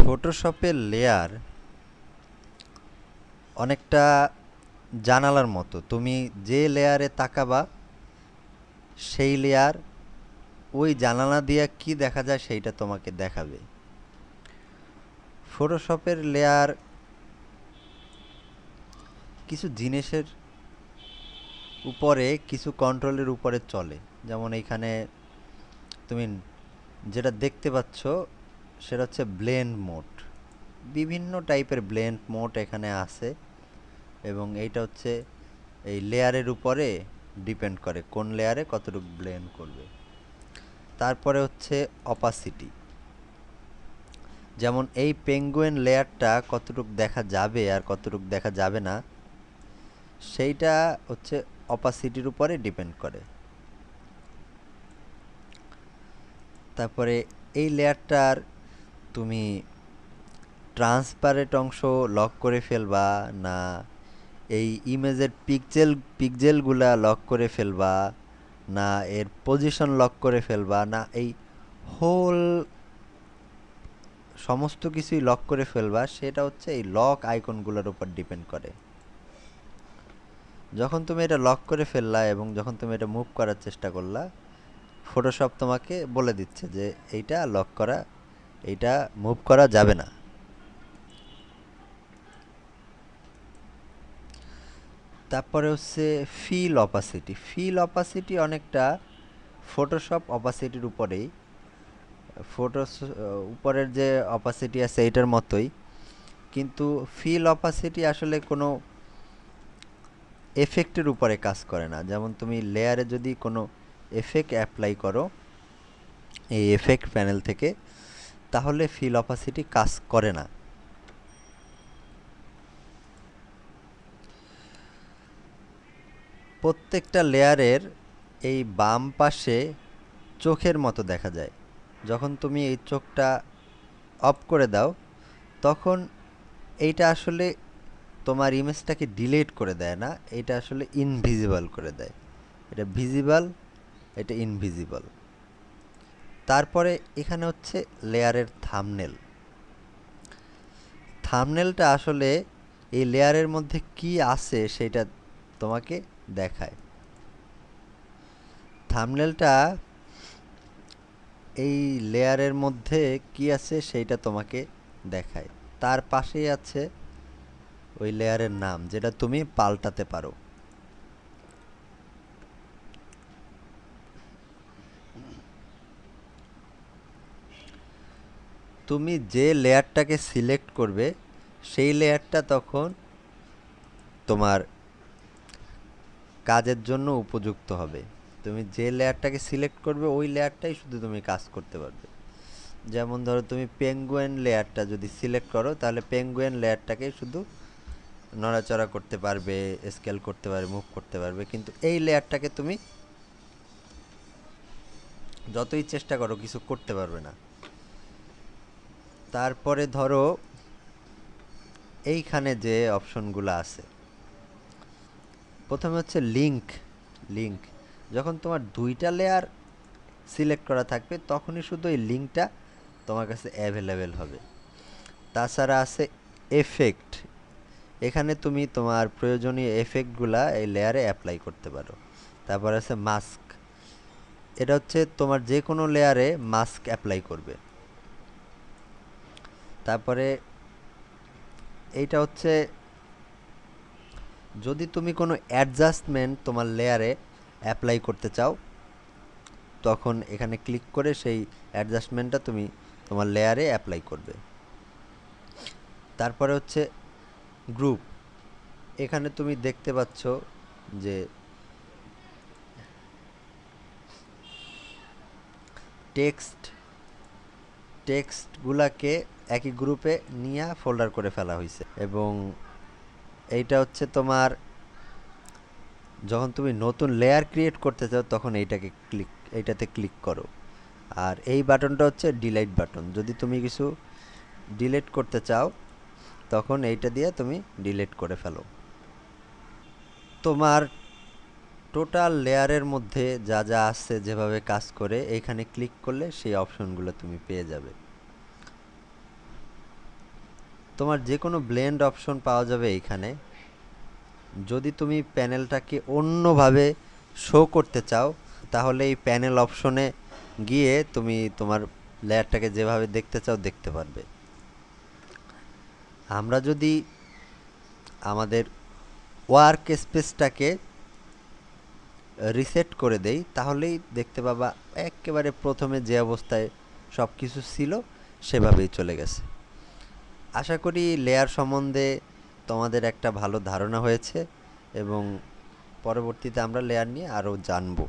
ফটোশপের layer অনেকটা জানালার মতো। তুমি যে লেয়ারে তাকাবা সেই লেয়ার ওই জানালা দিয়ে কি দেখা যায় সেইটা তোমাকে দেখাবে। ফটোশপের লেয়ার কিছু জিনিসের উপরে, কিছু কন্ট্রোলের উপরে চলে। যেমন এইখানে তুমি যেটা দেখতে পাচ্ছ সেটা হচ্ছে ব্লেন্ড মোড। বিভিন্ন টাইপের ব্লেন্ড মোড এখানে আছে এবং এইটা হচ্ছে এই লেয়ারের উপরে ডিপেন্ড করে কোন লেয়ারে কতটুকু ব্লেন্ড করবে। তারপরে হচ্ছে অপাসিটি, যেমন এই পেঙ্গুইন লেয়ারটা কতটুকু দেখা যাবে আর কতটুকু দেখা যাবে না সেইটা হচ্ছে অপাসিটির উপরে ডিপেন্ড করে। তারপরে এই লেয়ারটার তুমি ট্রান্সপারেন্ট অংশ লক করে ফেলবা না এই ইমেজের পিক্সেলগুলা লক করে ফেলবা না এর পজিশন লক করে ফেলবা না এই হোল সমস্ত কিছুই লক করে ফেলবা, সেটা হচ্ছে এই লক আইকনগুলোর উপর ডিপেন্ড করে। যখন তুমি এটা লক করে ফেললা এবং যখন তুমি এটা মুভ করার চেষ্টা করলা, ফটোশপ তোমাকে বলে দিচ্ছে যে এইটা লক করা, এইটা মুভ করা যাবে না। তারপরে হচ্ছে ফিল অপাসিটি। ফিল অপাসিটি অনেকটা ফটোশপ অপাসিটির উপরেই, ফটো উপরের যে অপাসিটি আছে এইটার মতোই, কিন্তু ফিল অপাসিটি আসলে কোনো এফেক্টের উপরে কাজ করে না। যেমন তুমি লেয়ারে যদি কোনো এফেক্ট অ্যাপ্লাই করো এই এফেক্ট প্যানেল থেকে, তাহলে ফিল অপাসিটি কাজ করে না। প্রত্যেকটা লেয়ারের এই বাম পাশে চোখের মতো দেখা যায়। যখন তুমি এই চোখটা অফ করে দাও তখন এইটা আসলে তোমার ইমেজটাকে ডিলিট করে দেয় না, এটা আসলে ইনভিজিবল করে দেয়। এটা ভিজিবল, এটা ইনভিজিবল। তারপরে এখানে হচ্ছে লেয়ারের থাম্বনেল। থাম্বনেলটা আসলে এই লেয়ারের মধ্যে কি আছে সেটা তোমাকে দেখায়। থাম্বনেলটা এই লেয়ারের মধ্যে কি আছে সেইটা তোমাকে দেখায়। তার পাশেই আছে ওই লেয়ারের নাম যেটা তুমি পাল্টাতে পারো। তুমি যে লেয়ারটাকে সিলেক্ট করবে সেই লেয়ারটা তখন তোমার কাজের জন্য উপযুক্ত হবে। তুমি যে লেয়ারটাকে সিলেক্ট করবে ওই লেয়ারটাই শুধু তুমি কাজ করতে পারবে। যেমন ধরো তুমি পেঙ্গুইন লেয়ারটা যদি সিলেক্ট করো তাহলে পেঙ্গুইন লেয়ারটাকে শুধু নড়াচড়া করতে পারবে, স্কেল করতে পারবে, মুভ করতে পারবে, কিন্তু এই লেয়ারটাকে তুমি যতই চেষ্টা করো কিছু করতে পারবে না। তারপরে ধরো এইখানে যে অপশনগুলো আছে, প্রথমে হচ্ছে লিঙ্ক। লিঙ্ক যখন তোমার দুইটা লেয়ার সিলেক্ট করা থাকবে তখনই শুধু এই লিঙ্কটা তোমার কাছে অ্যাভেলেবেল হবে। তাছাড়া আছে এফেক্ট, এখানে তুমি তোমার প্রয়োজনীয় এফেক্টগুলা এই লেয়ারে অ্যাপ্লাই করতে পারো। তারপর আছে মাস্ক, এটা হচ্ছে তোমার যে কোনো লেয়ারে মাস্ক অ্যাপ্লাই করবে। তারপরে এইটা হচ্ছে যদি তুমি কোনো অ্যাডজাস্টমেন্ট তোমার লেয়ারে অ্যাপ্লাই করতে চাও তখন এখানে ক্লিক করে সেই অ্যাডজাস্টমেন্টটা তুমি তোমার লেয়ারে অ্যাপ্লাই করবে। তারপরে হচ্ছে গ্রুপ, এখানে তুমি দেখতে পাচ্ছ যে টেক্সট টেক্সটগুলাকে একই গ্রুপে নিয়ে ফোল্ডার করে ফেলা হয়েছে। এবং এইটা হচ্ছে তোমার যখন তুমি নতুন লেয়ার ক্রিয়েট করতে চাও তখন এইটাতে ক্লিক করো। আর এই বাটনটা হচ্ছে ডিলিট বাটন, যদি তুমি কিছু ডিলিট করতে চাও তখন এইটা দিয়ে তুমি ডিলিট করে ফেলো। তোমার টোটাল লেয়ারের মধ্যে যা যা আছে যেভাবে কাজ করে এইখানে ক্লিক করলে সেই অপশনগুলো তুমি পেয়ে যাবে। তোমার যে কোনো ব্লেন্ড অপশন পাওয়া যাবে এইখানে। যদি তুমি প্যানেলটাকে অন্যভাবে শো করতে চাও তাহলে এই প্যানেল অপশনে গিয়ে তুমি তোমার লেয়ারটাকে যেভাবে দেখতে চাও দেখতে পারবে। আমরা যদি আমাদের ওয়ার্ক স্পেসটাকে রিসেট করে দেই তাহলেই দেখতে পাবা একেবারে প্রথমে যে অবস্থায় সব কিছু ছিল সেভাবেই চলে গেছে। আশা করি লেয়ার সম্বন্ধে তোমাদের একটা ভালো ধারণা হয়েছে এবং পরবর্তীতে আমরা লেয়ার নিয়ে আরও জানবো।